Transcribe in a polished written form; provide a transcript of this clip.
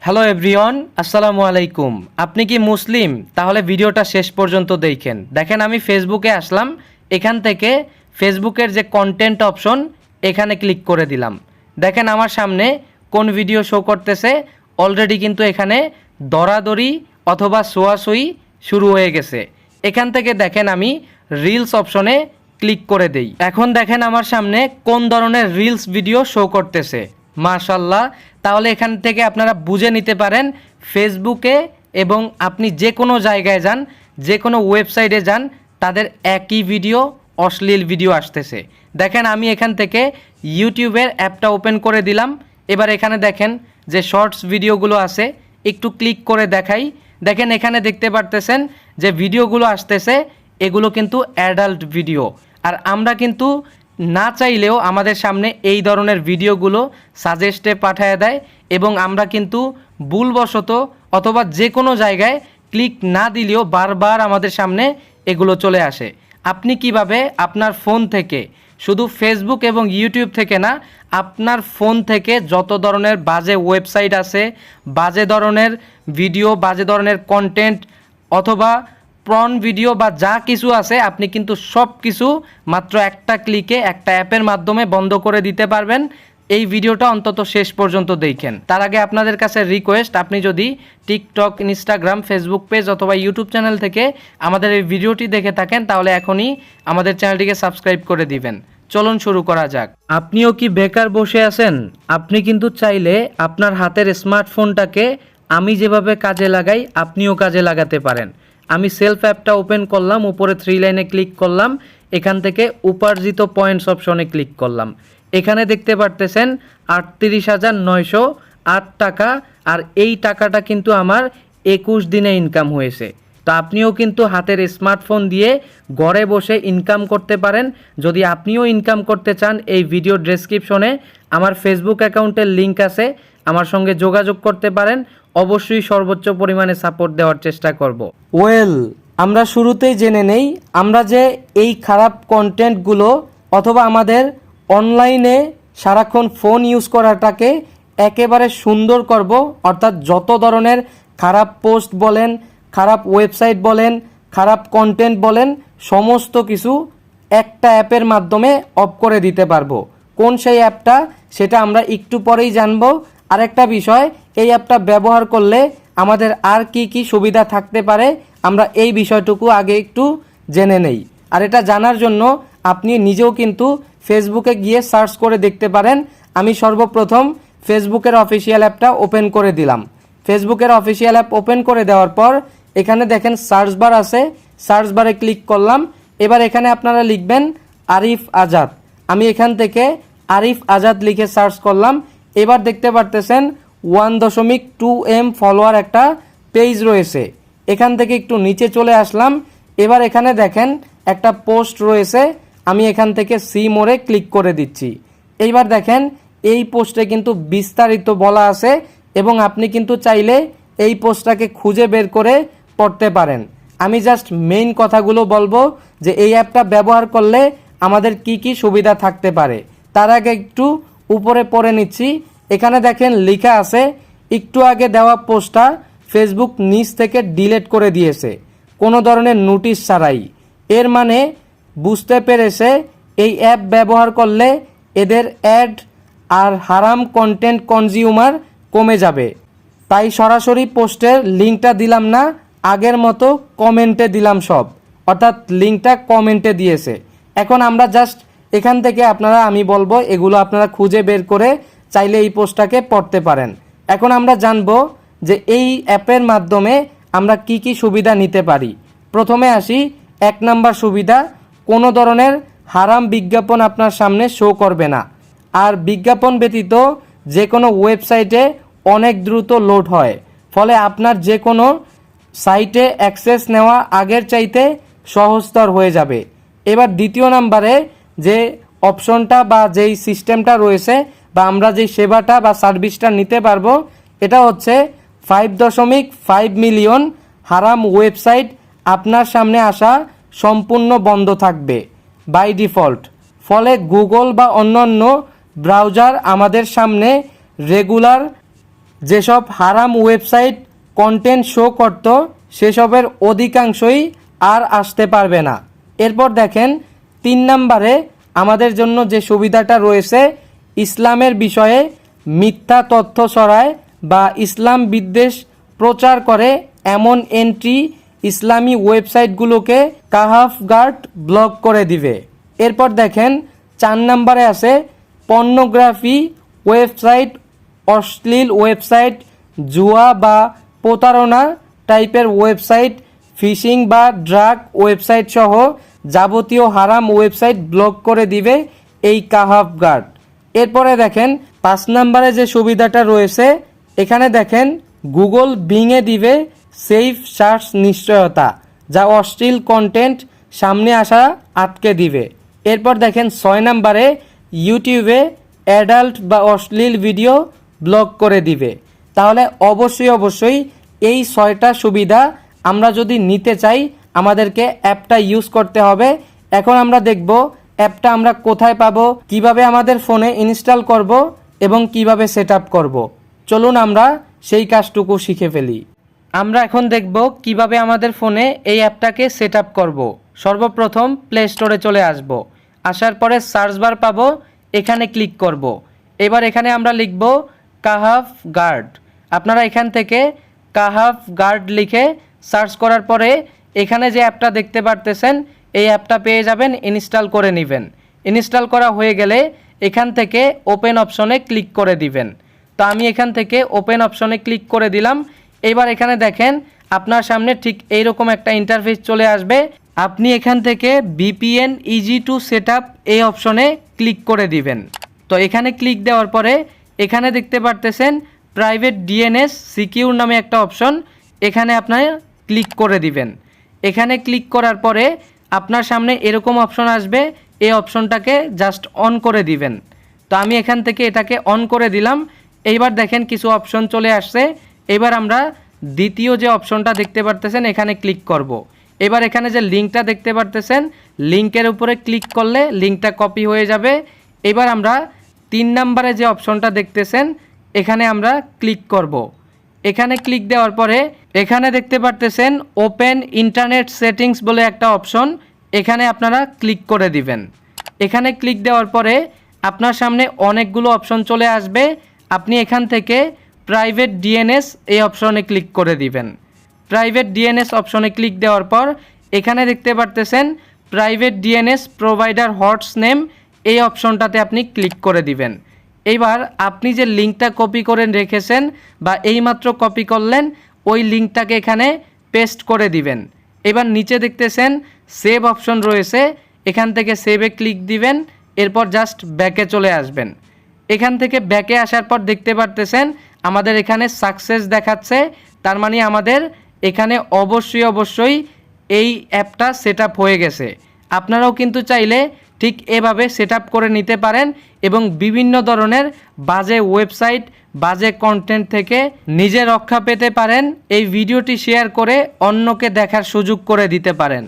Hello everyone, আসসালামু আলাইকুম। আপনি কি মুসলিম? তাহলে ভিডিওটা শেষ পর্যন্ত দেখেন আমি ফেসবুকে আসলাম। এখান থেকে ফেসবুকের যে কন্টেন্ট অপশন এখানে ক্লিক করে দিলাম। দেখেন আমার সামনে কোন ভিডিও শো করতেছে। অলরেডি কিন্তু এখানে দরাদরি অথবা ছোঁয়াছুঁই শুরু হয়ে গেছে। এখান থেকে দেখেন আমি রিলস অপশনে ক্লিক করে দেই। এখন দেখেন আমার সামনে কোন ধরনের রিলস ভিডিও শো করতেছে। মাশাল্লাহ, তাহলে এখান থেকে আপনারা বুঝে নিতে পারেন ফেসবুকে এবং আপনি যে কোনো জায়গায় যান, যে কোনো ওয়েবসাইটে যান, তাদের একই ভিডিও, অশ্লীল ভিডিও আসতেছে। দেখেন আমি এখান থেকে ইউটিউবের অ্যাপটা ওপেন করে দিলাম। এবার এখানে দেখেন যে শর্টস ভিডিওগুলো আছে, একটু ক্লিক করে দেখাই। দেখেন এখানে দেখতে পারতেছেন যে ভিডিওগুলো আসতেছে, এগুলো কিন্তু অ্যাডাল্ট ভিডিও। আর আমরা কিন্তু না চাইলেও আমাদের সামনে এই ধরনের ভিডিওগুলো সাজেস্টে পাঠিয়ে দেয় এবং আমরা কিন্তু ভুলবশত অথবা যে কোনো জায়গায় ক্লিক না দিলেও বারবার আমাদের সামনে এগুলো চলে আসে। আপনি কিভাবে আপনার ফোন থেকে, শুধু ফেসবুক এবং ইউটিউব থেকে না, আপনার ফোন থেকে যত ধরনের বাজে ওয়েবসাইট আছে, বাজে ধরনের ভিডিও, বাজে ধরনের কন্টেন্ট অথবা প্রন ভিডিও বা যা কিছু আছে, আপনি কিন্তু সব কিছু মাত্র একটা ক্লিকে, একটা অ্যাপের মাধ্যমে বন্ধ করে দিতে পারবেন। এই ভিডিওটা অন্তত শেষ পর্যন্ত দেখেন। তার আগে আপনাদের কাছে রিকোয়েস্ট, আপনি যদি টিকটক, ইনস্টাগ্রাম, ফেসবুক পেজ অথবা ইউটিউব চ্যানেল থেকে আমাদের এই ভিডিওটি দেখে থাকেন, তাহলে এখনই আমাদের চ্যানেলটিকে সাবস্ক্রাইব করে দিবেন। চলুন শুরু করা যাক। আপনিও কি বেকার বসে আছেন? আপনি কিন্তু চাইলে আপনার হাতের স্মার্টফোনটাকে আমি যেভাবে কাজে লাগাই, আপনিও কাজে লাগাতে পারেন। আমি সেলফ অ্যাপটা ওপেন করলাম, উপরে 3 লাইনে ক্লিক করলাম, এখান থেকে উপার্জিত পয়েন্টস অপশনে ক্লিক করলাম। এখানে দেখতে পারতেছেন 38,908 টাকা, আর এই টাকাটা কিন্তু আমার 21 দিনে ইনকাম হয়েছে। তো আপনিও কিন্তু হাতের স্মার্টফোন দিয়ে ঘরে বসে ইনকাম করতে পারেন। যদি আপনিও ইনকাম করতে চান, এই ভিডিও ডেসক্রিপশনে আমার ফেসবুক অ্যাকাউন্টের লিঙ্ক আছে, আমার সঙ্গে যোগাযোগ করতে পারেন। অবশ্যই সর্বোচ্চ পরিমাণে সাপোর্ট দেওয়ার চেষ্টা করব। আমরা শুরুতেই জেনে নেই আমরা যে এই খারাপ কন্টেন্টগুলো অথবা আমাদের অনলাইনে সারাক্ষণ ফোন ইউজ করাটাকে একেবারে সুন্দর করব। অর্থাৎ যত ধরনের খারাপ পোস্ট বলেন, খারাপ ওয়েবসাইট বলেন, খারাপ কন্টেন্ট বলেন, সমস্ত কিছু একটা অ্যাপের মাধ্যমে অফ করে দিতে পারবো। কোন সেই অ্যাপটা, সেটা আমরা একটু পরেই জানবো। আরেকটা বিষয়, এই অ্যাপটা ব্যবহার করলে আমাদের আর কি কি সুবিধা থাকতে পারে, আমরা এই বিষয়টুকু আগে একটু জেনে নেই। আর এটা জানার জন্য আপনি নিজেও কিন্তু ফেসবুকে গিয়ে সার্চ করে দেখতে পারেন। আমি সর্বপ্রথম ফেসবুকের অফিসিয়াল অ্যাপটা ওপেন করে দিলাম। ফেসবুকের অফিসিয়াল অ্যাপ ওপেন করে দেওয়ার পর এখানে দেখেন সার্চ বার আছে, সার্চ বারে ক্লিক করলাম। এবার এখানে আপনারা লিখবেন আরিফ আজাদ। আমি এখান থেকে আরিফ আজাদ লিখে সার্চ করলাম। এবার দেখতে পারতেছেন 1.2M ফলোয়ার একটা পেজ রয়েছে। এখান থেকে একটু নিচে চলে আসলাম। এবার এখানে দেখেন একটা পোস্ট রয়েছে, আমি এখান থেকে সি মোড়ে ক্লিক করে দিচ্ছি। এইবার দেখেন এই পোস্টে কিন্তু বিস্তারিত বলা আছে এবং আপনি কিন্তু চাইলে এই পোস্টটাকে খুঁজে বের করে পড়তে পারেন। আমি জাস্ট মেইন কথাগুলো বলবো যে এই অ্যাপটা ব্যবহার করলে আমাদের কি কি সুবিধা থাকতে পারে। তার আগে একটু উপরে পড়ে নিচ্ছি। এখানে দেখেন লেখা আছে, একটু আগে দেওয়া পোস্টটা ফেসবুক নিজ থেকে ডিলিট করে দিয়েছে, কোনো ধরনের নোটিশ ছাড়াই। এর মানে বুঝতে পেরেছে এই অ্যাপ ব্যবহার করলে এদের অ্যাড আর হারাম কন্টেন্ট কনজিউমার কমে যাবে। তাই সরাসরি পোস্টের লিঙ্কটা দিলাম না, আগের মতো কমেন্টে দিলাম সব, অর্থাৎ লিঙ্কটা কমেন্টে দিয়েছে। এখন আমরা জাস্ট এখান থেকে আমি বলবো এগুলো আপনারা খুঁজে বের করে চাইলে এই পোস্টটাকে পড়তে পারেন। এখন আমরা জানবো যে এই অ্যাপের মাধ্যমে আমরা কি কি সুবিধা নিতে পারি। প্রথমে আসি 1 নাম্বার সুবিধা, কোনো ধরনের হারাম বিজ্ঞাপন আপনার সামনে শো করবে না। আর বিজ্ঞাপন ব্যতীত যে কোনো ওয়েবসাইটে অনেক দ্রুত লোড হয়, ফলে আপনার যে কোনো সাইটে অ্যাক্সেস নেওয়া আগের চাইতে সহজতর হয়ে যাবে। এবার দ্বিতীয় নাম্বারে যে অপশনটা বা যেই সিস্টেমটা রয়েছে বা আমরা যেই সেবাটা বা সার্ভিসটা নিতে পারবো, এটা হচ্ছে 5.5 মিলিয়ন হারাম ওয়েবসাইট আপনার সামনে আসা সম্পূর্ণ বন্ধ থাকবে বাই ডিফল্ট। ফলে গুগল বা অন্যান্য ব্রাউজার আমাদের সামনে রেগুলার যেসব হারাম ওয়েবসাইট কন্টেন্ট শো করত সেসবের অধিকাংশই আর আসতে পারবে না। এরপর দেখেন 3 নম্বরে আমাদের জন্য যে সুবিধাটা রয়েছে, ইসলামের বিষয়ে মিথ্যা তথ্য ছড়ায় বা ইসলাম বিদ্বেষ প্রচার করে এমন এন্ট্রি ইসলামী ওয়েবসাইটগুলোকে কাহাফ গার্ড ব্লক করে দিবে। এরপর দেখেন 4 নম্বরে আছে পর্নোগ্রাফি ওয়েবসাইট, অশ্লীল ওয়েবসাইট, জুয়া বা প্রতারণা টাইপের ওয়েবসাইট, ফিশিং বা ড্রাগ ওয়েবসাইট সহ যাবতীয় হারাম ওয়েবসাইট ব্লক করে দিবে এই কাহাফ গার্ড। এরপরে দেখেন 5 নম্বরে যে সুবিধাটা রয়েছে, এখানে দেখেন গুগল বিংয়ে দিবে সেফ সার্চ নিশ্চয়তা, যা অশ্লীল কন্টেন্ট সামনে আসা আটকে দিবে। এরপর দেখেন 6 নম্বরে ইউটিউবে অ্যাডাল্ট বা অশ্লীল ভিডিও ব্লক করে দিবে। তাহলে অবশ্যই এই 6টা সুবিধা আমরা যদি নিতে চাই আমাদেরকে অ্যাপটা ইউজ করতে হবে। এখন আমরা দেখব অ্যাপটা আমরা কোথায় পাবো, কিভাবে আমাদের ফোনে ইনস্টল করব এবং কিভাবে সেট আপ করবো। চলুন আমরা সেই কাজটুকু শিখে ফেলি। আমরা এখন দেখব কিভাবে আমাদের ফোনে এই অ্যাপটাকে সেট আপ করবো। সর্বপ্রথম প্লে স্টোরে চলে আসব। আসার পরে সার্চ বার পাবো, এখানে ক্লিক করব। এবার এখানে আমরা লিখব কাহাফ গার্ড। আপনারা এখান থেকে কাহাফ গার্ড লিখে সার্চ করার পরে এখানে যে অ্যাপটা দেখতে পারতেছেন এই অ্যাপটা পেয়ে যাবেন, ইনস্টল করে নেবেন। ইনস্টল করা হয়ে গেলে এখান থেকে ওপেন অপশনে ক্লিক করে দিবেন। তো আমি এখান থেকে ওপেন অপশনে ক্লিক করে দিলাম। এবার এখানে দেখেন আপনার সামনে ঠিক এইরকম একটা ইন্টারফেস চলে আসবে। আপনি এখান থেকে VPN easy to set up এই অপশনে ক্লিক করে দিবেন। তো এখানে ক্লিক দেওয়ার পরে এখানে দেখতে পারতেছেন প্রাইভেট DNS সিকিউর নামে একটা অপশন, এখানে আপনার ক্লিক করে দিবেন। এখানে ক্লিক করার পরে আপনার সামনে এরকম অপশন আসবে, এই অপশনটাকে জাস্ট অন করে দিবেন। তো আমি এখান থেকে এটাকে অন করে দিলাম। এইবার দেখেন কিছু অপশন চলে আসছে। এবার আমরা দ্বিতীয় যে অপশনটা দেখতে পারতেছেন এখানে ক্লিক করব। এবার এখানে যে লিঙ্কটা দেখতে পারতেছেন লিঙ্কের উপরে ক্লিক করলে লিঙ্কটা কপি হয়ে যাবে। এবার আমরা 3 নম্বরে যে অপশনটা দেখতেছেন এখানে আমরা ক্লিক করব। এখানে ক্লিক দেওয়ার পরে এখানে দেখতে পারতেছেন ওপেন ইন্টারনেট সেটিংস বলে একটা অপশন, এখানে আপনারা ক্লিক করে দিবেন। এখানে ক্লিক দেওয়ার পরে আপনার সামনে অনেকগুলো অপশন চলে আসবে। আপনি এখান থেকে প্রাইভেট DNS এই অপশনে ক্লিক করে দিবেন। প্রাইভেট DNS অপশনে ক্লিক দেওয়ার পর এখানে দেখতে পারতেছেন private DNS provider host name এই অপশনটাতে আপনি ক্লিক করে দিবেন। এবার আপনি যে লিঙ্কটা কপি করে রেখেছেন বা এইমাত্র কপি করলেন ওই লিঙ্কটাকে এখানে পেস্ট করে দিবেন। এবার নিচে দেখতেছেন সেভ অপশন রয়েছে, এখান থেকে সেভে ক্লিক দিবেন। এরপর জাস্ট ব্যাকে চলে আসবেন। এখান থেকে ব্যাকে আসার পর দেখতে পারতেছেন আমাদের এখানে সাকসেস দেখাচ্ছে, তার মানে আমাদের এখানে অবশ্যই এই অ্যাপটা সেট আপ হয়ে গেছে। আপনারাও কিন্তু চাইলে ঠিক এভাবে সেট আপ করে নিতে পারেন এবং বিভিন্ন ধরনের বাজে ওয়েবসাইট, বাজে কন্টেন্ট থেকে নিজে রক্ষা পেতে পারেন। এই ভিডিওটি শেয়ার করে অন্যকে দেখার সুযোগ করে দিতে পারেন।